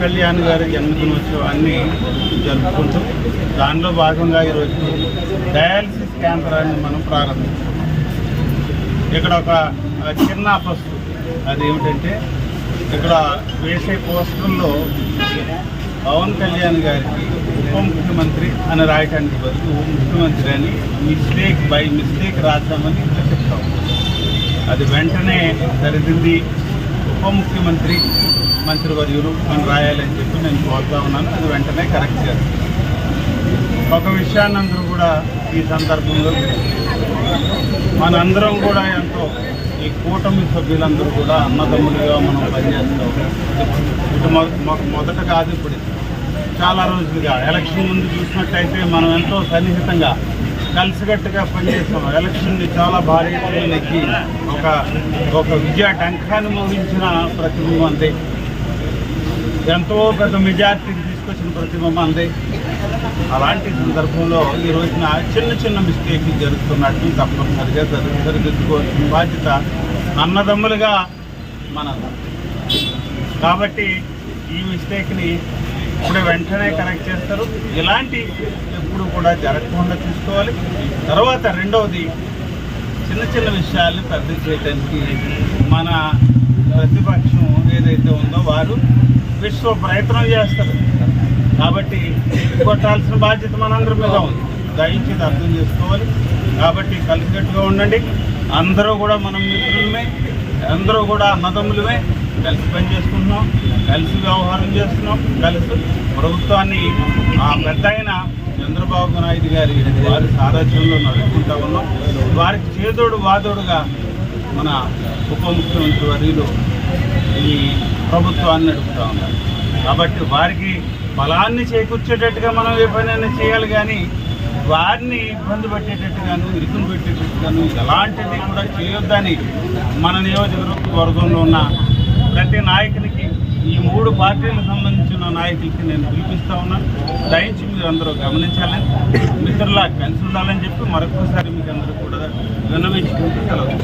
కళ్యాణ్ గారి జన్మదినోత్సవాన్ని జరుపుకుంటూ దానిలో భాగంగా ఈరోజు డయాలసిస్ కేంద్రాన్ని మనం ప్రారంభించాం. ఇక్కడ ఒక చిన్న అపస్తు అదేమిటంటే ఇక్కడ వేసే పోస్టర్లో పవన్ కళ్యాణ్ గారికి ఉప ముఖ్యమంత్రి అని రాయటానికి బదులు ముఖ్యమంత్రి అని బై మిస్టేక్ రాద్దామని చెప్తాం. అది వెంటనే సరిదిద్ది ఉప ముఖ్యమంత్రి మంత్రివర్యులు అని రాయాలని చెప్పి నేను కోరుతా ఉన్నాను. అది వెంటనే కరెక్ట్ చేస్తాను. ఒక విషయాన్ని అందరూ కూడా ఈ సందర్భంలో మనందరం కూడా ఎంతో ఈ కూటమి సభ్యులందరూ కూడా అన్నదమ్ములుగా మనం పనిచేస్తాం. ఇటు మొదట కాదు, ఇప్పుడు చాలా రోజులుగా ఎలక్షన్ ముందు చూసినట్టయితే మనం ఎంతో సన్నిహితంగా కలిసికట్టుగా పనిచేస్తాం. ఎలక్షన్ని చాలా భారీ నెక్కి ఒక విజయ టంకాన్ని మోగించిన ప్రతిబింబం అందే, ఎంతో పెద్ద మెజార్టీని తీసుకొచ్చిన ప్రతిబింబం అందే. అలాంటి సందర్భంలో ఈ రోజున చిన్న చిన్న మిస్టేక్లు జరుగుతున్నట్టు తప్పనిసరిగా సరిదిద్దుకోవాల్సిన బాధ్యత అన్నదమ్ములుగా మనది. కాబట్టి ఈ మిస్టేక్ని ఇప్పుడే వెంటనే కరెక్ట్ చేస్తారు. ఇలాంటి ఎప్పుడు కూడా జరగకుండా చూసుకోవాలి. తర్వాత రెండవది, చిన్న చిన్న విషయాల్ని పెద్ద చేయడానికి మన ప్రతిపక్షం ఏదైతే ఉందో వారు విశ్వ ప్రయత్నం చేస్తారు. కాబట్టి కొట్టాల్సిన బాధ్యత మనందరి మీద ఉంది. దయచేసి అర్థం చేసుకోవాలి. కాబట్టి కలిసికట్టుగా ఉండండి. అందరూ కూడా మనం మిత్రులమే, అందరూ కూడా అన్నదమ్ములమే, కలిసి పని చేసుకుంటున్నాం, కలిసి వ్యవహారం చేస్తున్నాం, కలిసి ప్రభుత్వాన్ని పెద్ద అయిన చంద్రబాబు నాయుడు గారి వారి సారథ్యంలో నడుపుకుంటూ ఉన్నాం. వారికి చేదోడు వాదోడుగా మన ఉప ముఖ్యమంత్రి వర్యులు ఈ ప్రభుత్వాన్ని నడుపుతూ ఉన్నారు. కాబట్టి వారికి బలాన్ని చేకూర్చేటట్టుగా మనం ఏ పనైనా చేయాలి, కానీ వారిని ఇబ్బంది పెట్టేటట్టుగాను ఇరుకుని పెట్టేటట్టుగాను ఎలాంటిది కూడా చేయొద్దని మన నియోజకవర్గంలో ఉన్న ప్రతి నాయకునికి, ఈ 3 పార్టీలకు సంబంధించిన నాయకులకి నేను పిలిపిస్తూ ఉన్నాను. దయచేసి మీరు అందరూ గమనించాలని, మిత్రులా కలిసి ఉండాలని చెప్పి మరొకసారి మీకు అందరూ కూడా విన్నవించుకుంటూ సెలవు.